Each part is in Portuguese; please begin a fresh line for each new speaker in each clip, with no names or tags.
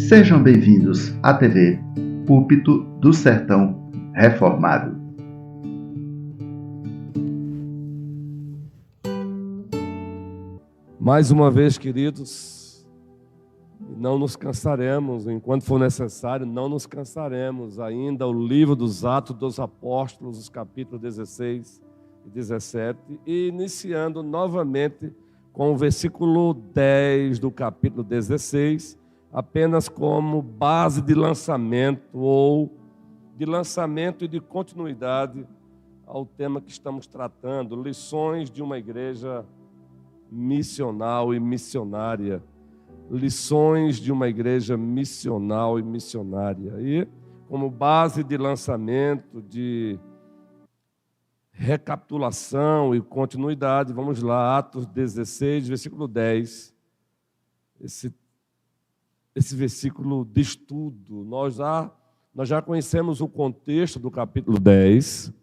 Sejam bem-vindos à TV Púlpito do Sertão Reformado.
Mais uma vez, queridos, não nos cansaremos, enquanto for necessário, não nos cansaremos ainda o livro dos Atos dos Apóstolos, os capítulos 16 e 17, e iniciando novamente com o versículo 10 do capítulo 16, apenas como base de lançamento e de continuidade ao tema que estamos tratando, lições de uma igreja missional e missionária. Lições de uma igreja missional e missionária. E como base de lançamento, de recapitulação e continuidade, vamos lá, Atos 16, versículo 10. Esse versículo de estudo, nós já conhecemos o contexto do capítulo 10.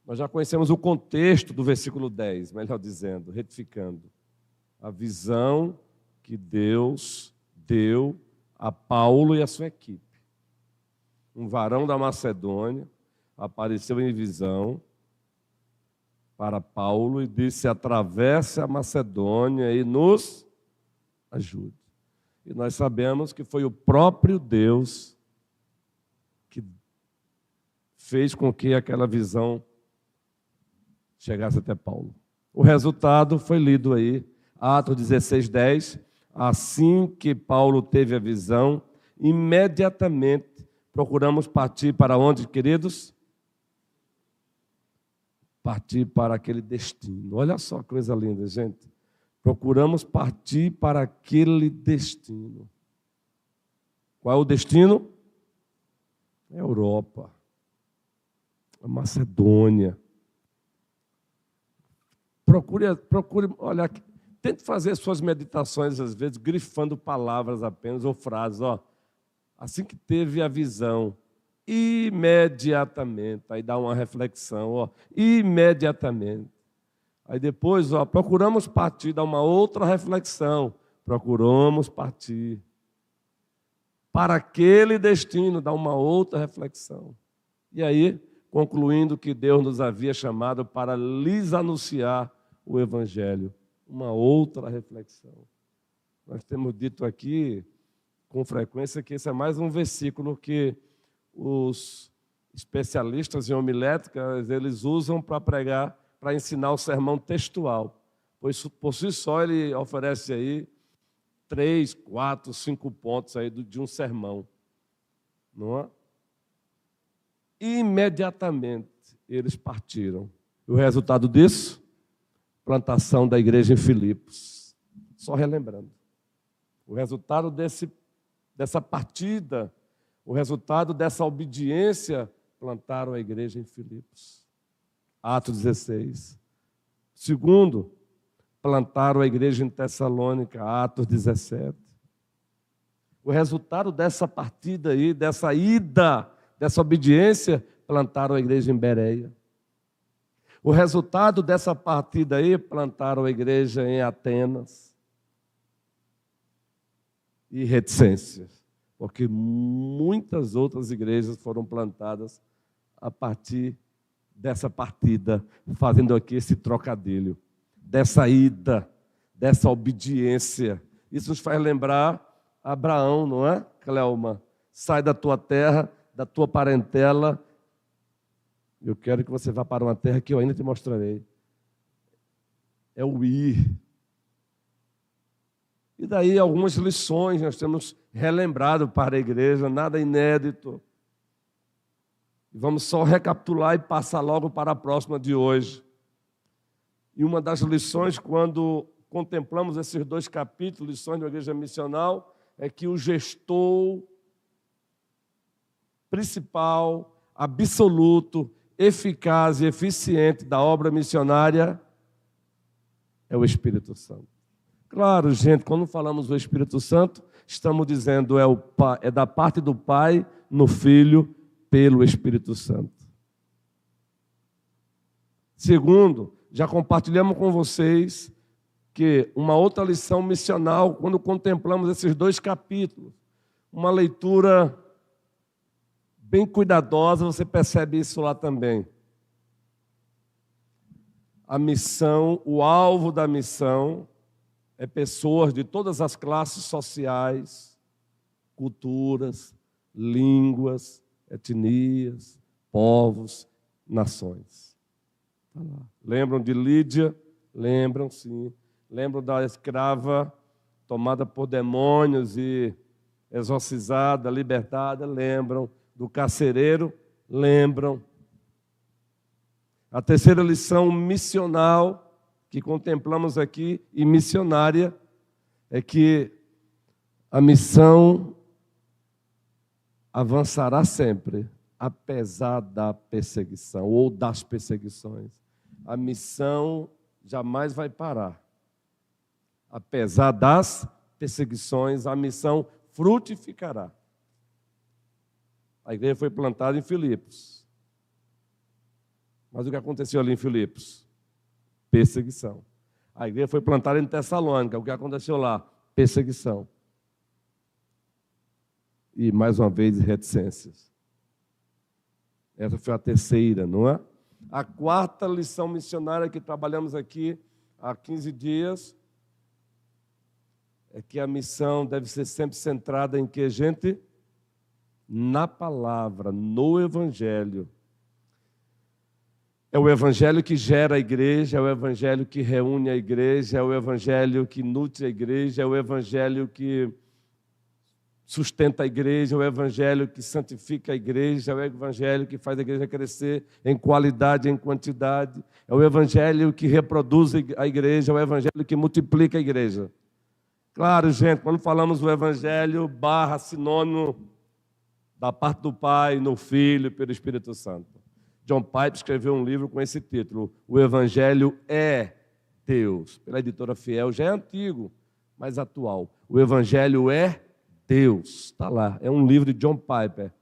Nós já conhecemos o contexto do versículo 10, melhor dizendo, retificando. A visão que Deus deu a Paulo e a sua equipe. Um varão da Macedônia apareceu em visão para Paulo e disse: atravesse a Macedônia e nos ajude. E nós sabemos que foi o próprio Deus que fez com que aquela visão chegasse até Paulo. O resultado foi lido aí, Atos 16, 10. Assim que Paulo teve a visão, imediatamente procuramos partir para onde, queridos? Partir para aquele destino. Olha só que coisa linda, gente. Procuramos partir para aquele destino. Qual é o destino? É a Europa, a Macedônia. Procure, olha, tente fazer suas meditações, às vezes, grifando palavras apenas ou frases. Assim que teve a visão, imediatamente, aí dá uma reflexão, imediatamente. Aí depois, procuramos partir, dá uma outra reflexão, procuramos partir para aquele destino, dá uma outra reflexão. E aí, concluindo que Deus nos havia chamado para lhes anunciar o Evangelho. Uma outra reflexão. Nós temos dito aqui, com frequência, que esse é mais um versículo que os especialistas em homilética, eles usam para pregar, para ensinar o sermão textual. Pois, por si só, ele oferece aí 3, 4, 5 pontos aí de um sermão. Não é? Imediatamente eles partiram. E o resultado disso? Plantação da igreja em Filipos. Só relembrando. O resultado dessa partida, o resultado dessa obediência, plantaram a igreja em Filipos. Atos 16. Segundo, plantaram a igreja em Tessalônica. Atos 17. O resultado dessa partida aí, dessa ida, dessa obediência, plantaram a igreja em Bereia. O resultado dessa partida aí, plantaram a igreja em Atenas e reticências, porque muitas outras igrejas foram plantadas a partir dessa partida, fazendo aqui esse trocadilho, dessa ida, dessa obediência. Isso nos faz lembrar Abraão, não é, Cleoma? Sai da tua terra, da tua parentela. Eu quero que você vá para uma terra que eu ainda te mostrarei. É o ir. E daí algumas lições nós temos relembrado para a igreja, nada inédito. Vamos só recapitular e passar logo para a próxima de hoje. E uma das lições, quando contemplamos esses 2 capítulos, lições da igreja missional, é que o gestor principal, absoluto, eficaz e eficiente da obra missionária é o Espírito Santo. Claro, gente, quando falamos do Espírito Santo, estamos dizendo é da parte do Pai no Filho pelo Espírito Santo. Segundo, já compartilhamos com vocês que uma outra lição missional, quando contemplamos esses 2 capítulos, uma leitura bem cuidadosa, você percebe isso lá também. A missão, o alvo da missão é pessoas de todas as classes sociais, culturas, línguas, etnias, povos, nações. Tá lá. Lembram de Lídia? Lembram, sim. Lembram da escrava tomada por demônios e exorcizada, libertada? Lembram. Do carcereiro? Lembram. A terceira lição missional que contemplamos aqui, e missionária, é que a missão avançará sempre, apesar da perseguição ou das perseguições. A missão jamais vai parar. Apesar das perseguições, a missão frutificará. A igreja foi plantada em Filipos. Mas o que aconteceu ali em Filipos? Perseguição. A igreja foi plantada em Tessalônica. O que aconteceu lá? Perseguição. E, mais uma vez, reticências. Essa foi a terceira, não é? A quarta lição missionária que trabalhamos aqui há 15 dias é que a missão deve ser sempre centrada em que, gente? Na palavra, no Evangelho. É o Evangelho que gera a igreja, é o Evangelho que reúne a igreja, é o Evangelho que nutre a igreja, é o Evangelho que sustenta a igreja, é o Evangelho que santifica a igreja, é o Evangelho que faz a igreja crescer em qualidade, em quantidade, é o Evangelho que reproduz a igreja, é o Evangelho que multiplica a igreja. Claro, gente, quando falamos do Evangelho, barra sinônimo da parte do Pai, no Filho e pelo Espírito Santo. John Piper escreveu um livro com esse título, O Evangelho é Deus. Pela editora Fiel, já é antigo, mas atual. O Evangelho é Deus. Está lá, é um livro de John Piper.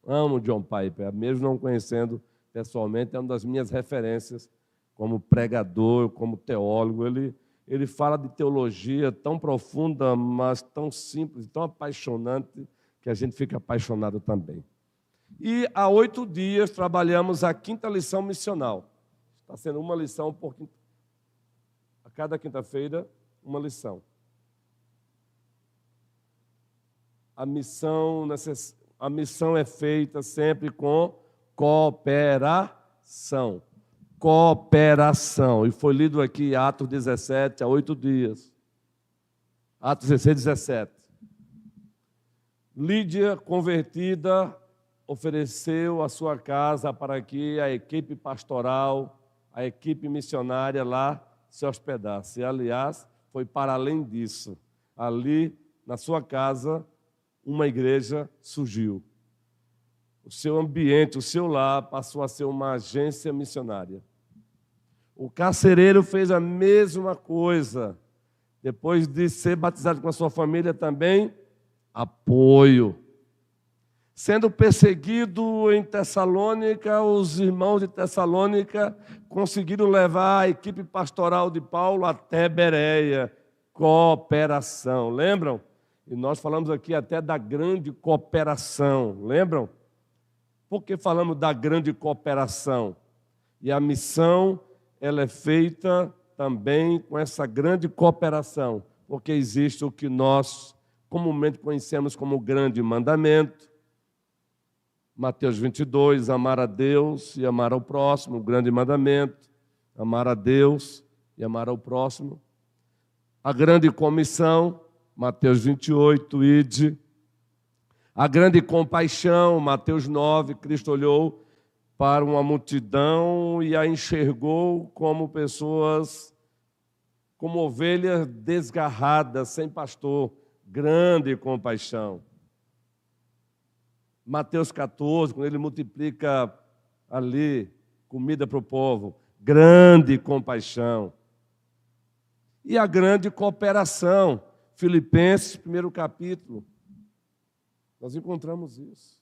Amo John Piper, mesmo não conhecendo pessoalmente, é uma das minhas referências como pregador, como teólogo. Ele fala de teologia tão profunda, mas tão simples, tão apaixonante, que a gente fica apaixonado também. E há 8 dias trabalhamos a quinta lição missional. Está sendo uma lição por quinta. A cada quinta-feira, uma lição. A missão é feita sempre com cooperação. Cooperação. E foi lido aqui Atos 17, há 8 dias. Atos 16, 17. Lídia, convertida, ofereceu a sua casa para que a equipe pastoral, a equipe missionária lá se hospedasse. Aliás, foi para além disso. Ali, na sua casa, uma igreja surgiu. O seu ambiente, o seu lar, passou a ser uma agência missionária. O carcereiro fez a mesma coisa. Depois de ser batizado com a sua família também, apoio. Sendo perseguido em Tessalônica, os irmãos de Tessalônica conseguiram levar a equipe pastoral de Paulo até Bereia. Cooperação, lembram? E nós falamos aqui até da grande cooperação, lembram? Por que falamos da grande cooperação? E a missão, ela é feita também com essa grande cooperação, porque existe o que nós comumente conhecemos como o grande mandamento, Mateus 22, amar a Deus e amar ao próximo, o grande mandamento, amar a Deus e amar ao próximo. A grande comissão, Mateus 28, ide. A grande compaixão, Mateus 9, Cristo olhou para uma multidão e a enxergou como pessoas, como ovelhas desgarradas, sem pastor. Grande compaixão. Mateus 14, quando ele multiplica ali comida para o povo, grande compaixão. E a grande cooperação, Filipenses, 1º capítulo, nós encontramos isso.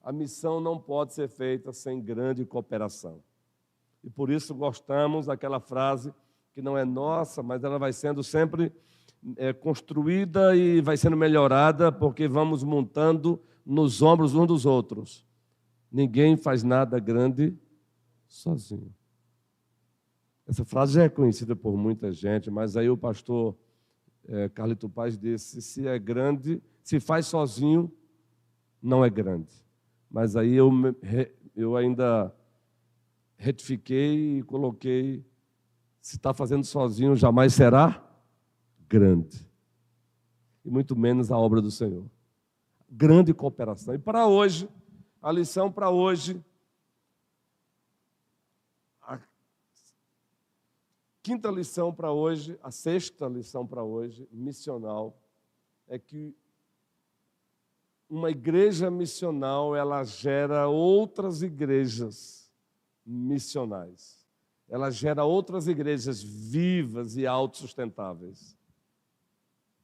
A missão não pode ser feita sem grande cooperação. E por isso gostamos daquela frase que não é nossa, mas ela vai sendo sempre construída e vai sendo melhorada, porque vamos montando nos ombros uns dos outros. Ninguém faz nada grande sozinho. Essa frase já é conhecida por muita gente, mas aí o pastor Carlito Paz disse, se é grande, se faz sozinho, não é grande. Mas aí eu ainda retifiquei e coloquei, se está fazendo sozinho, jamais será grande. E muito menos a obra do Senhor. Grande cooperação. E para hoje, a lição para hoje, a quinta lição para hoje, a sexta lição para hoje, missional, é que uma igreja missional, ela gera outras igrejas missionais. Ela gera outras igrejas vivas e autossustentáveis.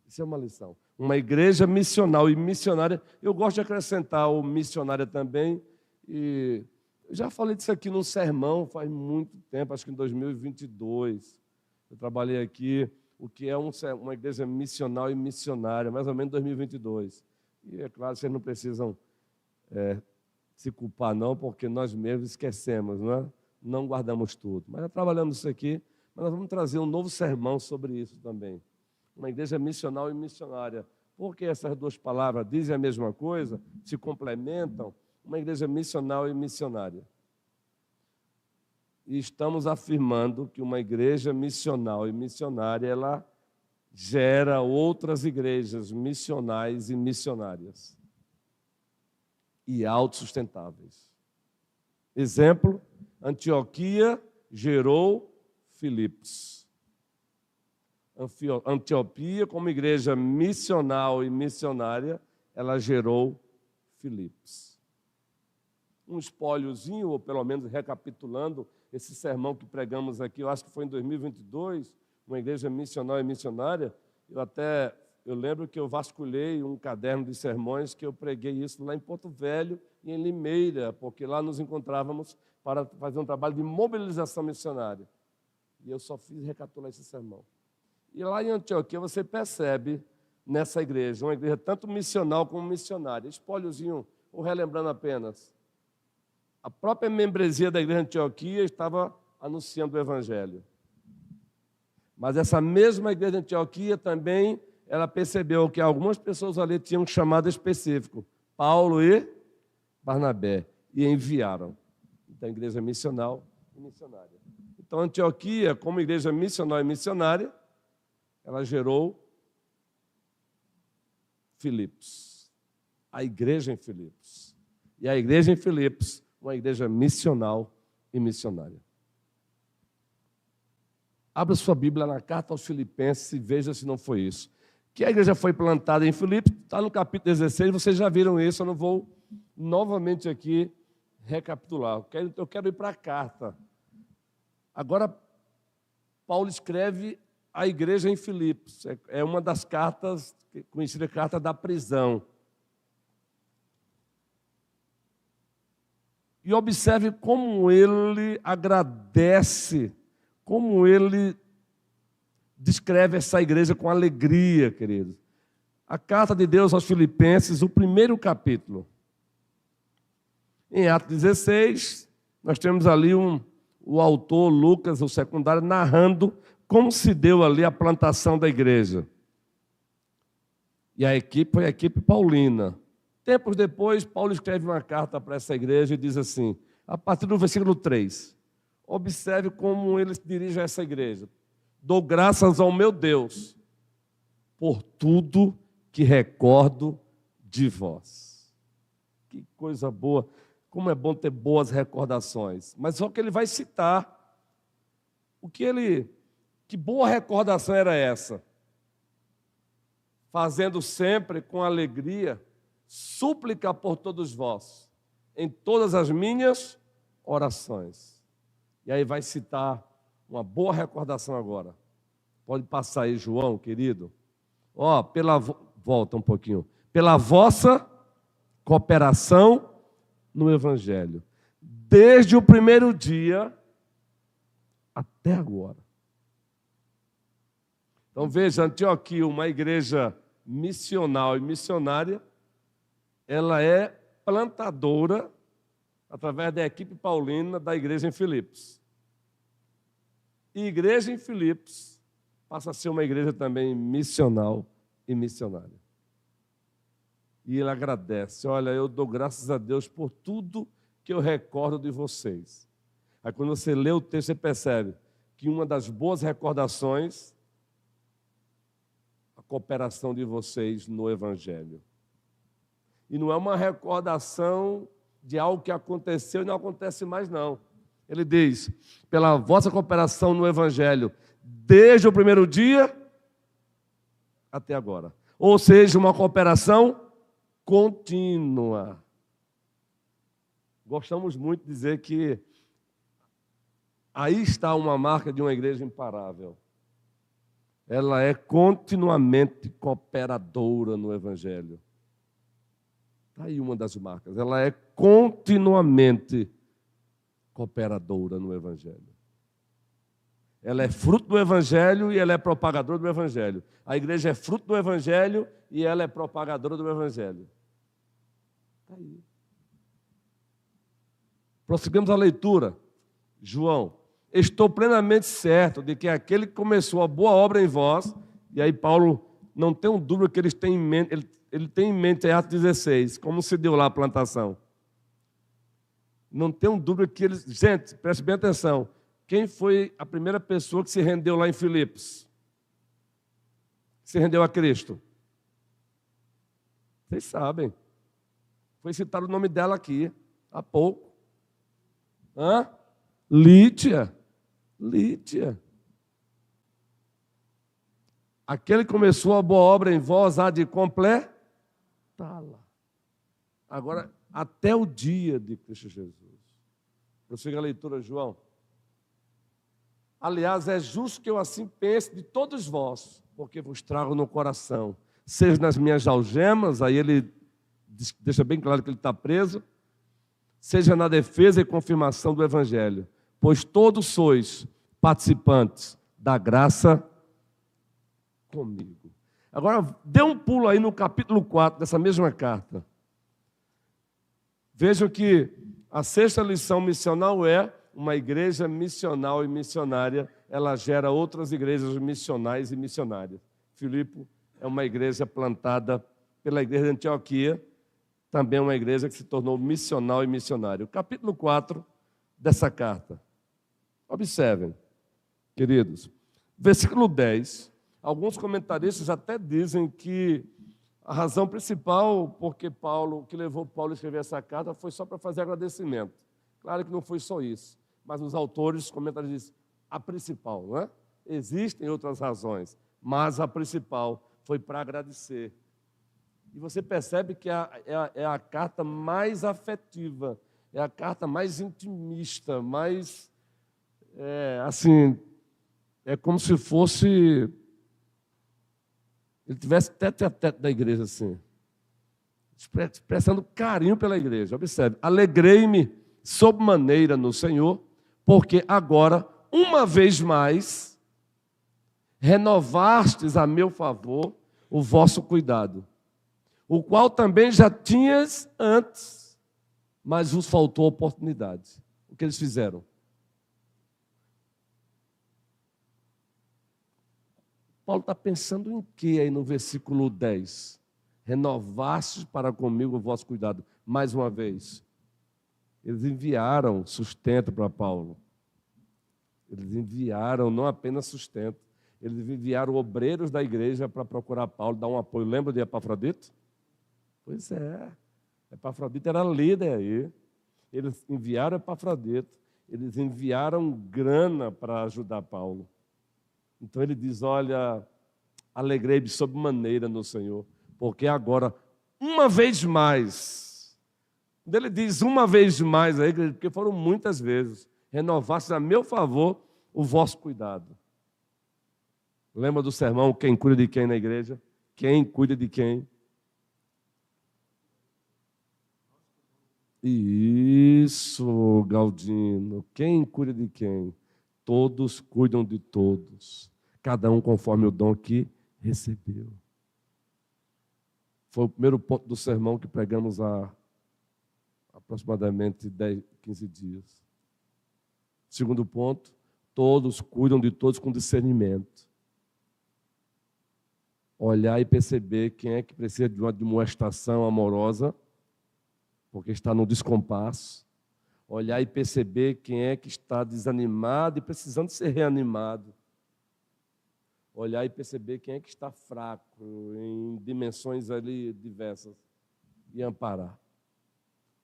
Isso é uma lição. Uma igreja missional e missionária. Eu gosto de acrescentar o missionária também. E eu já falei disso aqui num sermão faz muito tempo, acho que em 2022. Eu trabalhei aqui, o que é uma igreja missional e missionária, mais ou menos em 2022. E é claro, vocês não precisam se culpar não, porque nós mesmos esquecemos, não é? Não guardamos tudo. Mas já trabalhamos isso aqui, mas nós vamos trazer um novo sermão sobre isso também. Uma igreja missional e missionária. Porque essas duas palavras dizem a mesma coisa, se complementam, uma igreja missional e missionária. E estamos afirmando que uma igreja missional e missionária, ela gera outras igrejas missionais e missionárias. E autossustentáveis. Exemplo, Antioquia gerou Filipos. Antioquia, como igreja missional e missionária, ela gerou Filipos. Um espóliozinho, ou pelo menos recapitulando esse sermão que pregamos aqui, eu acho que foi em 2022, uma igreja missional e missionária. Eu lembro que eu vasculhei um caderno de sermões que eu preguei isso lá em Porto Velho e em Limeira, porque lá nos encontrávamos para fazer um trabalho de mobilização missionária. E eu só fiz recapitular esse sermão. E lá em Antioquia você percebe nessa igreja, uma igreja tanto missional como missionária. Espóliozinho, ou relembrando apenas, a própria membresia da igreja de Antioquia estava anunciando o evangelho. Mas essa mesma igreja de Antioquia também, ela percebeu que algumas pessoas ali tinham um chamado específico, Paulo e Barnabé, e enviaram. Então, a igreja missional e missionária. Então, Antioquia, como igreja missional e missionária, ela gerou Filipos, a igreja em Filipos. E a igreja em Filipos, uma igreja missional e missionária. Abra sua Bíblia na carta aos Filipenses e veja se não foi isso. Que a igreja foi plantada em Filipos, está no capítulo 16, vocês já viram isso, eu não vou novamente aqui recapitular. Eu quero ir para a carta. Agora, Paulo escreve a igreja em Filipos. É uma das cartas, conhecida carta da prisão. E observe como ele agradece, como ele descreve essa igreja com alegria, queridos. A carta de Deus aos Filipenses, o primeiro capítulo. Em Atos 16, nós temos ali o autor, Lucas, o secundário, narrando como se deu ali a plantação da igreja. E a equipe foi a equipe paulina. Tempos depois, Paulo escreve uma carta para essa igreja e diz assim, a partir do versículo 3, observe como ele se dirige a essa igreja. Dou graças ao meu Deus por tudo que recordo de vós. Que coisa boa. Como é bom ter boas recordações. Mas só que ele vai citar que boa recordação era essa? Fazendo sempre com alegria súplica por todos vós, em todas as minhas orações. E aí vai citar uma boa recordação agora. Pode passar aí, João, querido. Volta um pouquinho. Pela vossa cooperação no Evangelho. Desde o primeiro dia até agora. Então veja, Antioquia, uma igreja missional e missionária, ela é plantadora através da equipe paulina da igreja em Filipos. E igreja em Filipos passa a ser uma igreja também missional e missionária. E ele agradece, olha, eu dou graças a Deus por tudo que eu recordo de vocês. Aí quando você lê o texto, você percebe que uma das boas recordações, a cooperação de vocês no Evangelho. E não é uma recordação de algo que aconteceu e não acontece mais, não. Ele diz, pela vossa cooperação no Evangelho, desde o primeiro dia até agora. Ou seja, uma cooperação contínua. Gostamos muito de dizer que aí está uma marca de uma igreja imparável. Ela é continuamente cooperadora no Evangelho. Está aí uma das marcas. Ela é continuamente cooperadora no Evangelho. Ela é fruto do Evangelho e ela é propagadora do Evangelho. A igreja é fruto do Evangelho e ela é propagadora do Evangelho. Está aí. Prosseguimos a leitura. João, estou plenamente certo de que aquele que começou a boa obra em vós, e aí Paulo não tem dúvida que ele tem em mente Atos 16, como se deu lá a plantação. Não tenho dúvida que eles... Gente, preste bem atenção. Quem foi a primeira pessoa que se rendeu lá em Filipos? Se rendeu a Cristo? Vocês sabem. Foi citado o nome dela aqui, há pouco. Lídia. Lídia. Aquele que começou a boa obra em vós há de completá-la. Agora, até o dia de Cristo Jesus. Prossiga a leitura, João. Aliás, é justo que eu assim pense de todos vós, porque vos trago no coração, seja nas minhas algemas, aí ele deixa bem claro que ele está preso, seja na defesa e confirmação do Evangelho, pois todos sois participantes da graça comigo. Agora, dê um pulo aí no capítulo 4 dessa mesma carta. Vejam que a sexta lição missional é uma igreja missional e missionária, ela gera outras igrejas missionais e missionárias. Filipe é uma igreja plantada pela igreja de Antioquia, também uma igreja que se tornou missional e missionária. O capítulo 4 dessa carta. Observem, queridos. Versículo 10. Alguns comentaristas até dizem que a razão principal que levou Paulo a escrever essa carta foi só para fazer agradecimento. Claro que não foi só isso, mas os autores, os comentaristas dizem, a principal, não é? Existem outras razões, mas a principal foi para agradecer. E você percebe que é a carta mais afetiva, é a carta mais intimista, mais, é como se fosse... Ele tivesse tete a tete da igreja, assim, expressando carinho pela igreja. Observe, alegrei-me sobremaneira no Senhor, porque agora, uma vez mais, renovastes a meu favor o vosso cuidado, o qual também já tinhas antes, mas vos faltou oportunidade. O que eles fizeram? Paulo está pensando em quê aí no versículo 10? Renovastes para comigo o vosso cuidado. Mais uma vez, eles enviaram sustento para Paulo. Eles enviaram não apenas sustento, eles enviaram obreiros da igreja para procurar Paulo, dar um apoio. Lembra de Epafrodito? Pois é, Epafrodito era líder aí. Eles enviaram Epafrodito, eles enviaram grana para ajudar Paulo. Então ele diz, olha, alegrei-me sobremaneira no Senhor, porque agora, uma vez mais, quando ele diz uma vez mais, aí, porque foram muitas vezes, renovasse a meu favor o vosso cuidado. Lembra do sermão, quem cuida de quem na igreja? Quem cuida de quem? Isso, Galdino, quem cuida de quem? Todos cuidam de todos. cada um conforme o dom que recebeu. Foi o primeiro ponto do sermão que pregamos há aproximadamente 10, 15 dias. Segundo ponto, todos cuidam de todos com discernimento. Olhar e perceber quem é que precisa de uma admoestação amorosa, porque está no descompasso. Olhar e perceber quem é que está desanimado e precisando ser reanimado. Olhar e perceber quem é que está fraco, em dimensões ali diversas, e amparar.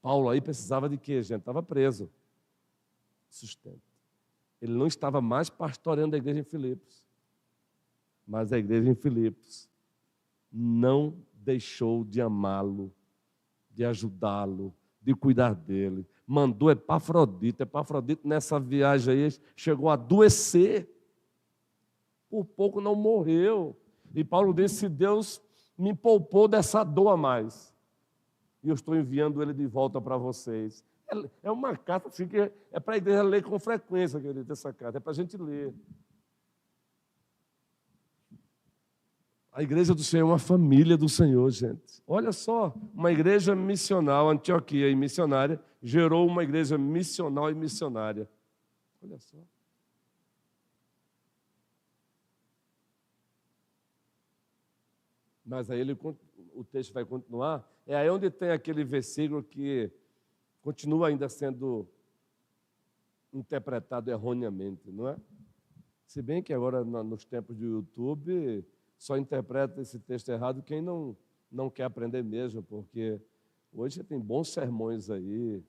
Paulo aí precisava de quê, gente? Estava preso. Sustento. Ele não estava mais pastoreando a igreja em Filipos, mas a igreja em Filipos não deixou de amá-lo, de ajudá-lo, de cuidar dele. Mandou Epafrodito. Epafrodito, nessa viagem aí, chegou a adoecer. Por pouco não morreu. E Paulo disse: Deus me poupou dessa dor a mais. E eu estou enviando ele de volta para vocês. É uma carta assim, que é para a igreja ler com frequência, querido, essa carta. É para a gente ler. A igreja do Senhor é uma família do Senhor, gente. Olha só, uma igreja missional, Antioquia e missionária, gerou uma igreja missional e missionária. Olha só. Mas aí o texto vai continuar. É aí onde tem aquele versículo que continua ainda sendo interpretado erroneamente, não é? Se bem que agora, nos tempos do YouTube, só interpreta esse texto errado quem não quer aprender mesmo, porque hoje tem bons sermões aí,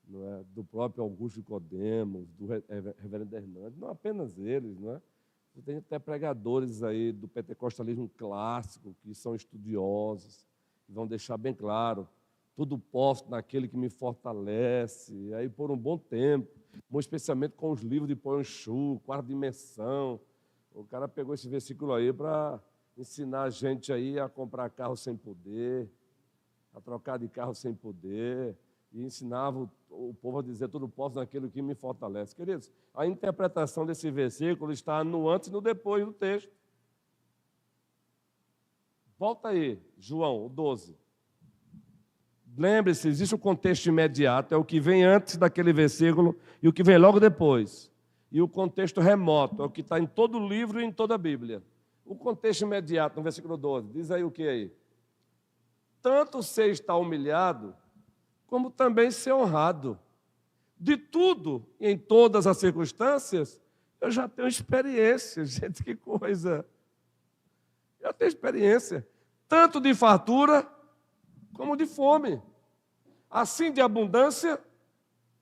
não é? Do próprio Augusto Nicodemos, do reverendo Hernandes, não apenas eles, não é? Tem até pregadores aí do pentecostalismo clássico, que são estudiosos, que vão deixar bem claro: tudo posso naquele que me fortalece. E aí, por um bom tempo, especialmente com os livros de Ponchu, Quarta Dimensão, o cara pegou esse versículo aí para ensinar a gente aí a comprar carro sem poder, a trocar de carro sem poder, e ensinava o povo a dizer: tudo posso naquele que me fortalece. Queridos, a interpretação desse versículo está no antes e no depois do texto. Volta aí, João 12. Lembre-se, existe o contexto imediato, é o que vem antes daquele versículo e o que vem logo depois. E o contexto remoto, é o que está em todo o livro e em toda a Bíblia. O contexto imediato, no versículo 12, diz aí o que aí? Tanto ser está humilhado, como também ser honrado. De tudo, em todas as circunstâncias, eu já tenho experiência. Gente, que coisa! Eu tenho experiência, tanto de fartura, como de fome. Assim de abundância,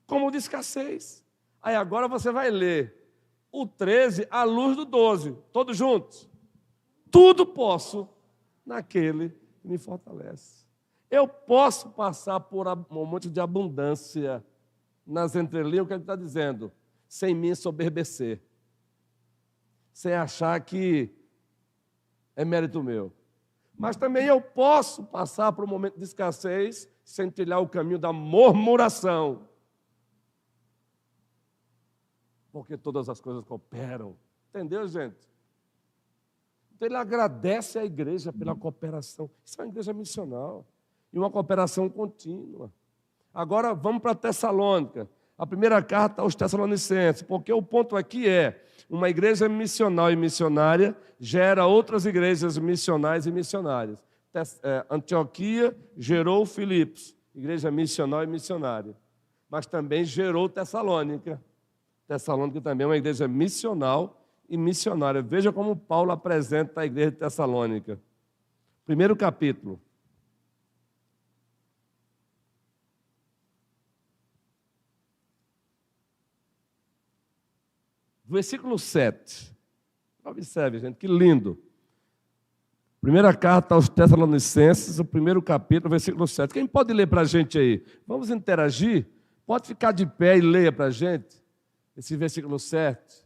como de escassez. Aí agora você vai ler o 13 à luz do 12, todos juntos. Tudo posso naquele que me fortalece. Eu posso passar por um momento de abundância nas entrelinhas, o que ele está dizendo? Sem me ensoberbecer. Sem achar que é mérito meu. Mas também eu posso passar por um momento de escassez sem trilhar o caminho da murmuração. Porque todas as coisas cooperam. Entendeu, gente? Então ele agradece à igreja pela cooperação. Isso é uma igreja missional. E uma cooperação contínua. Agora vamos para Tessalônica. A primeira carta aos Tessalonicenses, porque o ponto aqui é: uma igreja missional e missionária gera outras igrejas missionais e missionárias. Antioquia gerou Filipos, igreja missional e missionária. Mas também gerou Tessalônica. Tessalônica também é uma igreja missional e missionária. Veja como Paulo apresenta a igreja de Tessalônica. Primeiro capítulo. Versículo 7. Observe, gente, que lindo. Primeira carta aos Tessalonicenses, o primeiro capítulo, versículo 7. Quem pode ler para a gente aí? Vamos interagir? Pode ficar de pé e leia para a gente esse versículo 7.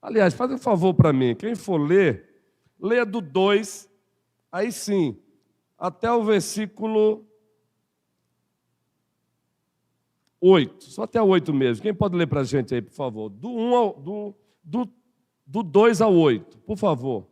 Aliás, faz um favor para mim. Quem for ler, leia do 2, aí sim, até o versículo 8, só até o 8 mesmo. Quem pode ler para a gente aí, por favor? Do do 2 ao 8, por favor.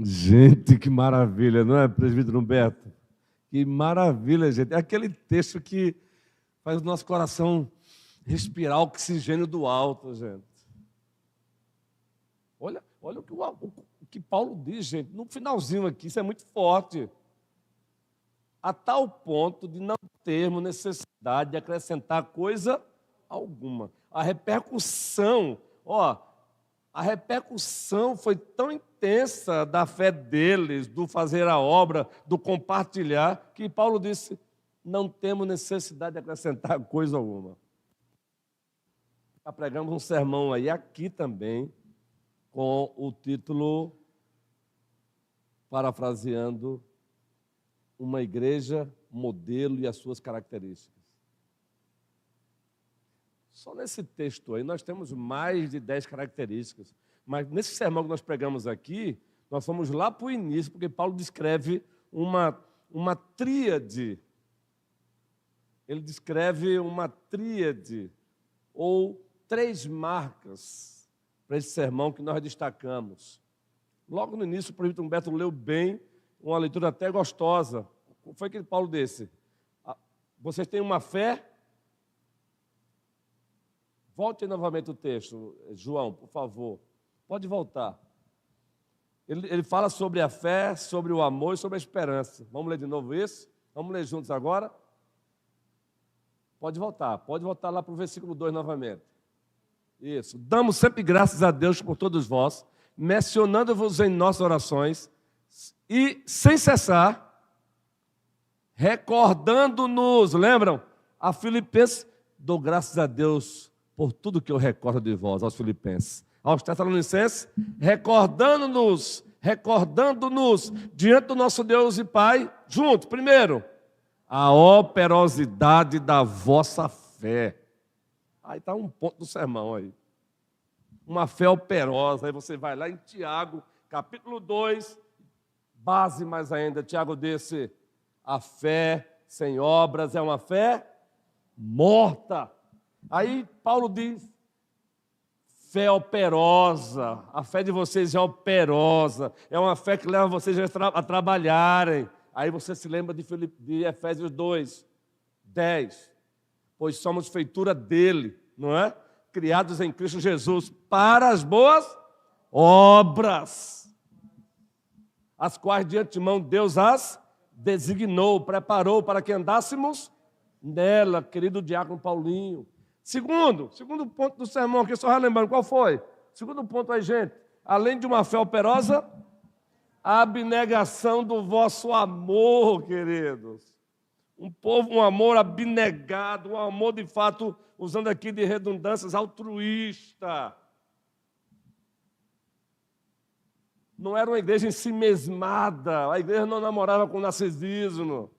Gente, que maravilha, não é, presbítero Humberto? Que maravilha, gente. É aquele texto que faz o nosso coração respirar oxigênio do alto, gente. Olha o que Paulo diz, gente, no finalzinho aqui, isso é muito forte. A tal ponto de não termos necessidade de acrescentar coisa alguma. A repercussão foi tão intensa da fé deles, do fazer a obra, do compartilhar, que Paulo disse, não temos necessidade de acrescentar coisa alguma. Já pregamos um sermão aí, aqui também, com o título, parafraseando, uma igreja modelo e as suas características. Só nesse texto aí nós temos mais de 10 características. Mas nesse sermão que nós pregamos aqui, nós fomos lá para o início, porque Paulo descreve uma tríade. Ele descreve uma tríade, ou 3 marcas para esse sermão que nós destacamos. Logo no início, o presbítero Humberto leu bem, uma leitura até gostosa. O que foi que Paulo disse? Vocês têm uma fé? Volte novamente o texto, João, por favor. Pode voltar. Ele fala sobre a fé, sobre o amor e sobre a esperança. Vamos ler de novo isso? Vamos ler juntos agora? Pode voltar lá para o versículo 2 novamente. Isso. Damos sempre graças a Deus por todos vós, mencionando-vos em nossas orações e, sem cessar, recordando-nos, lembram? A Filipenses, dou graças a Deus por tudo que eu recordo de vós, aos Filipenses. Aos Tessalonicenses, recordando-nos diante do nosso Deus e Pai, junto, primeiro, a operosidade da vossa fé. Aí está um ponto do sermão aí. Uma fé operosa. Aí você vai lá em Tiago, capítulo 2, base mais ainda. Tiago disse, a fé sem obras é uma fé morta. Aí Paulo diz, fé operosa. A fé de vocês é operosa. É uma fé que leva vocês a trabalharem. Aí você se lembra de Efésios 2, 10. Pois somos feitura dele, não é? Criados em Cristo Jesus para as boas obras, as quais de antemão Deus as designou, preparou para que andássemos nela, querido diácono Paulinho. Segundo ponto do sermão aqui, só relembrando, qual foi? Segundo ponto aí, gente, além de uma fé operosa, a abnegação do vosso amor, queridos. Um amor abnegado, um amor de fato, usando aqui de redundâncias, altruísta. Não era uma igreja ensimesmada, a igreja não namorava com narcisismo.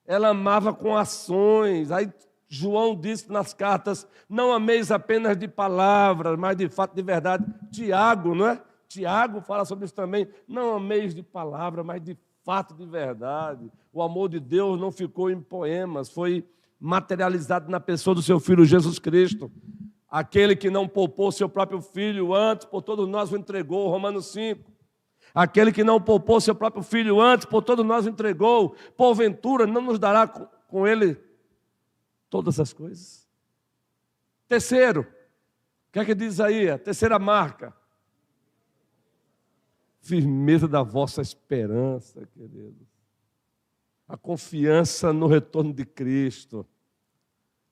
Ela amava com ações. Aí João disse nas cartas, não ameis apenas de palavras, mas de fato, de verdade. Tiago, não é? Tiago fala sobre isso também. Não ameis de palavra, mas de fato de verdade. O amor de Deus não ficou em poemas, foi materializado na pessoa do seu Filho Jesus Cristo. Aquele que não poupou seu próprio Filho, antes por todos nós o entregou, Romanos 5. Aquele que não poupou seu próprio Filho, antes por todos nós o entregou, porventura não nos dará com ele todas as coisas? Terceiro, o que é que diz aí? A terceira marca. Firmeza da vossa esperança, queridos. A confiança no retorno de Cristo,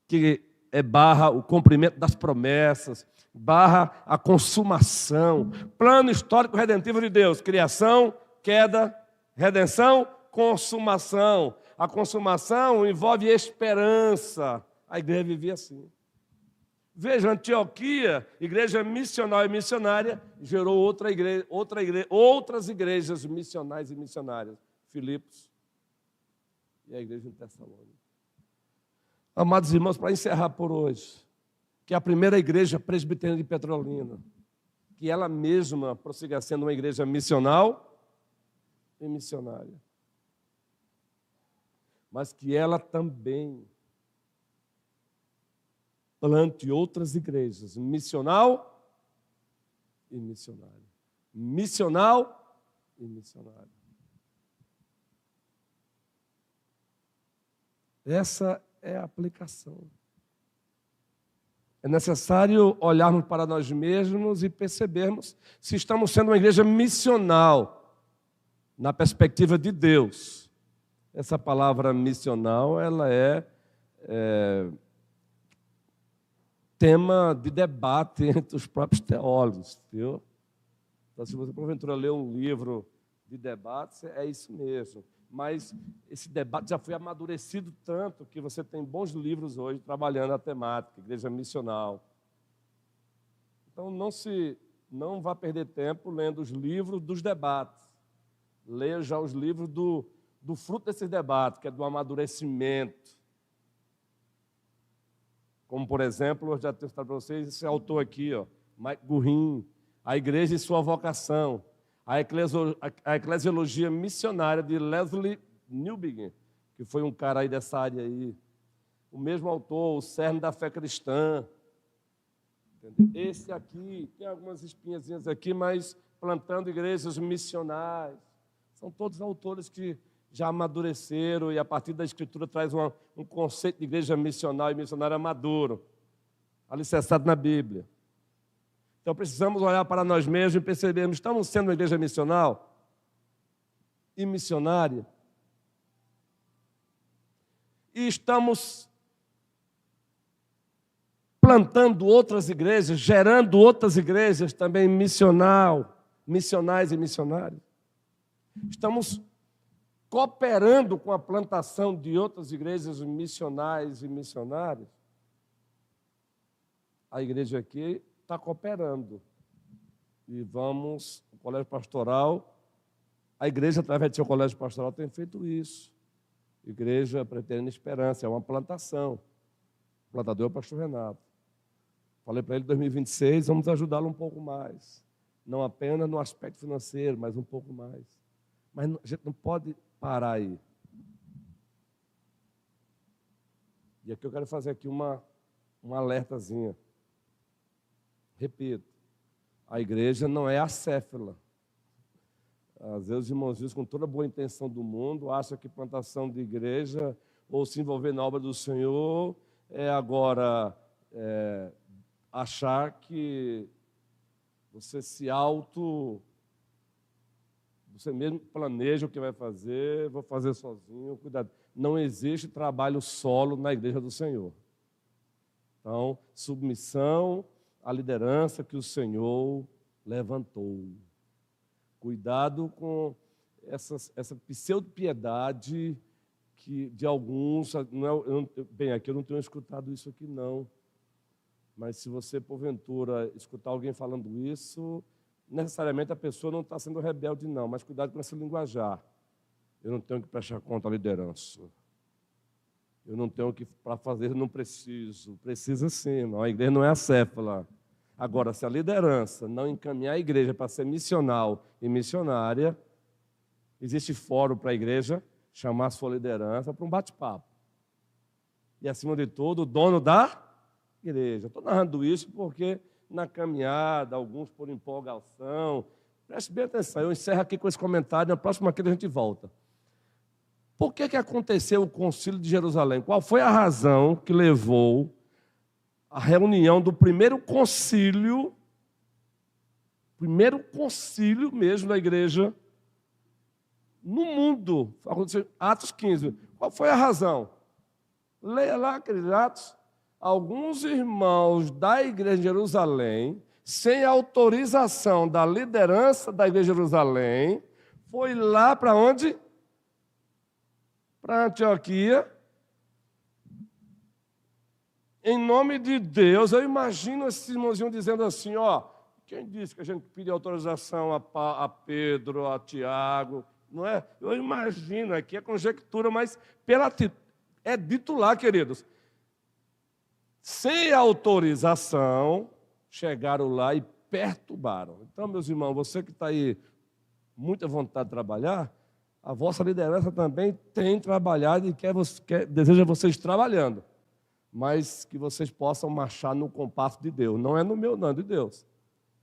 que barra o cumprimento das promessas, barra a consumação. Plano histórico redentivo de Deus: criação, queda, redenção, consumação. A consumação envolve esperança. A igreja vivia assim. Veja, Antioquia, igreja missional e missionária, gerou outras igrejas missionais e missionárias. Filipos e a igreja em Tessalônica. Amados irmãos, para encerrar por hoje, que a primeira igreja presbiteriana de Petrolina, que ela mesma prossiga sendo uma igreja missional e missionária, mas que ela também plante outras igrejas, missional e missionária. Missional e missionária. Essa é a aplicação. É necessário olharmos para nós mesmos e percebermos se estamos sendo uma igreja missional na perspectiva de Deus. Essa palavra missional, ela é tema de debate entre os próprios teólogos, viu? Então, se você porventura ler um livro de debates, é isso mesmo. Mas esse debate já foi amadurecido tanto que você tem bons livros hoje trabalhando a temática, igreja missional. Então, não vá perder tempo lendo os livros dos debates. Leia já os livros do fruto desses debates, que é do amadurecimento. Como, por exemplo, eu já tenho citado para vocês, esse autor aqui, Mike Gurin, A Igreja e Sua Vocação, a Eclesiologia Missionária de Leslie Newbigin, que foi um cara aí dessa área aí. O mesmo autor, O Cerne da Fé Cristã. Entendeu? Esse aqui, tem algumas espinhazinhas aqui, mas Plantando Igrejas Missionais. São todos autores que já amadureceram e a partir da Escritura traz um conceito de igreja missional e missionária maduro, alicerçado na Bíblia. Então precisamos olhar para nós mesmos e percebermos, estamos sendo uma igreja missional e missionária? E estamos plantando outras igrejas, gerando outras igrejas também missionais e missionárias? Estamos cooperando com a plantação de outras igrejas missionais e missionárias? A igreja aqui está cooperando. E o colégio pastoral, a igreja, através do seu colégio pastoral, tem feito isso. Igreja Preteriana Esperança, é uma plantação. O plantador é o pastor Renato. Falei para ele, em 2026, vamos ajudá-lo um pouco mais. Não apenas no aspecto financeiro, mas um pouco mais. Mas a gente não pode parar aí. E aqui eu quero fazer aqui uma alertazinha. Repito, a igreja não é acéfala. Às vezes os irmãos, com toda a boa intenção do mundo, acham que plantação de igreja ou se envolver na obra do Senhor é agora achar que você você mesmo planeja o que vai fazer, vou fazer sozinho, cuidado. Não existe trabalho solo na igreja do Senhor. Então, submissão à liderança que o Senhor levantou. Cuidado com essa pseudo-piedade que de alguns... Bem, aqui eu não tenho escutado isso aqui, não. Mas se você, porventura, escutar alguém falando isso, necessariamente a pessoa não está sendo rebelde, não. Mas cuidado com esse linguajar. Eu não tenho que prestar conta à liderança. Eu não tenho que, para fazer, não preciso. Precisa sim, não. A igreja não é acéfala. Agora, se a liderança não encaminhar a igreja para ser missional e missionária, Existe fórum para a igreja chamar a sua liderança para um bate-papo. E, acima de tudo, o dono da igreja. Estou narrando isso porque, na caminhada, alguns por empolgação. Preste bem atenção, eu encerro aqui com esse comentário, na próxima quinta a gente volta. Por que aconteceu o Concílio de Jerusalém? Qual foi a razão que levou a reunião do primeiro concílio mesmo da igreja no mundo? Aconteceu Atos 15. Qual foi a razão? Leia lá, queridos, Atos. Alguns irmãos da igreja de Jerusalém, sem autorização da liderança da igreja de Jerusalém, foi lá para onde? Para Antioquia. Em nome de Deus, eu imagino esse irmãozinho dizendo assim, ó, quem disse que a gente pediu autorização a Pedro, a Tiago, não é? Eu imagino, aqui é conjectura, mas é dito lá, queridos. Sem autorização, chegaram lá e perturbaram. Então, meus irmãos, você que está aí, muita vontade de trabalhar, a vossa liderança também tem trabalhado e deseja vocês trabalhando. Mas que vocês possam marchar no compasso de Deus. Não é no meu, não, é de Deus.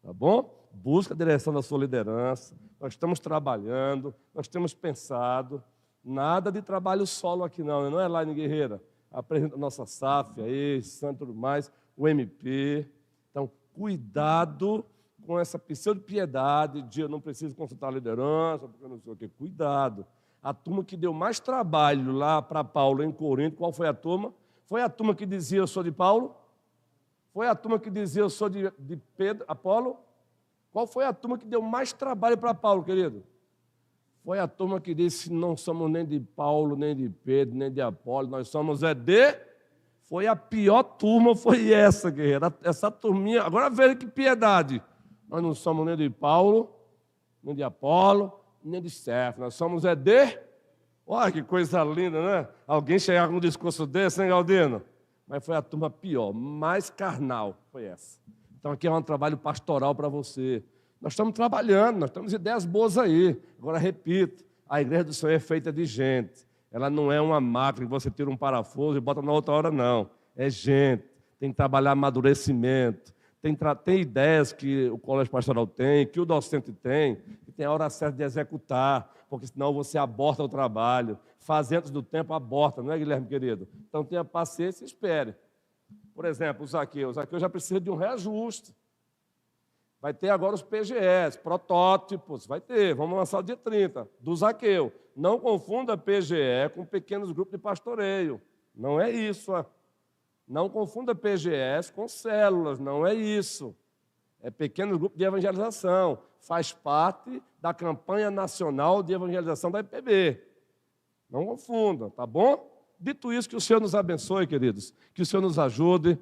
Tá bom? Busca a direção da sua liderança. Nós estamos trabalhando, nós temos pensado. Nada de trabalho solo aqui não é lá em Guerreira. Apresenta a nossa SAF aí, Santo mais, o MP. Então, cuidado com essa pseudo-piedade de eu não preciso consultar a liderança, porque eu não sei o quê. Cuidado. A turma que deu mais trabalho lá para Paulo em Corinto, qual foi a turma? Foi a turma que dizia eu sou de Paulo? Foi a turma que dizia eu sou de Pedro, Apolo? Qual foi a turma que deu mais trabalho para Paulo, querido? Foi a turma que disse não somos nem de Paulo, nem de Pedro, nem de Apolo, nós somos de... Foi a pior turma, foi essa, guerreiro. Essa turminha, agora veja que piedade. Nós não somos nem de Paulo, nem de Apolo, nem de Cefo, nós somos de... Olha que coisa linda, né? Alguém chegar com um discurso desse, hein, Galdino? Mas foi a turma pior, mais carnal, foi essa. Então aqui é um trabalho pastoral para você. Nós estamos trabalhando, nós temos ideias boas aí. Agora, repito, a igreja do Senhor é feita de gente. Ela não é uma máquina que você tira um parafuso e bota na outra hora, não. É gente. Tem que trabalhar amadurecimento. Tem ideias que o colégio pastoral tem, que o docente tem, que tem a hora certa de executar, porque senão você aborta o trabalho. Faz antes do tempo, aborta, não é, Guilherme, querido? Então tenha paciência e espere. Por exemplo, o Zaqueu já precisa de um reajuste. Vai ter agora os PGS, protótipos, vai ter, vamos lançar o dia 30, do Zaqueu. Não confunda PGE com pequenos grupos de pastoreio, não é isso. Não confunda PGS com células, não é isso. É pequenos grupos de evangelização, faz parte da campanha nacional de evangelização da IPB. Não confunda, tá bom? Dito isso, que o Senhor nos abençoe, queridos, que o Senhor nos ajude,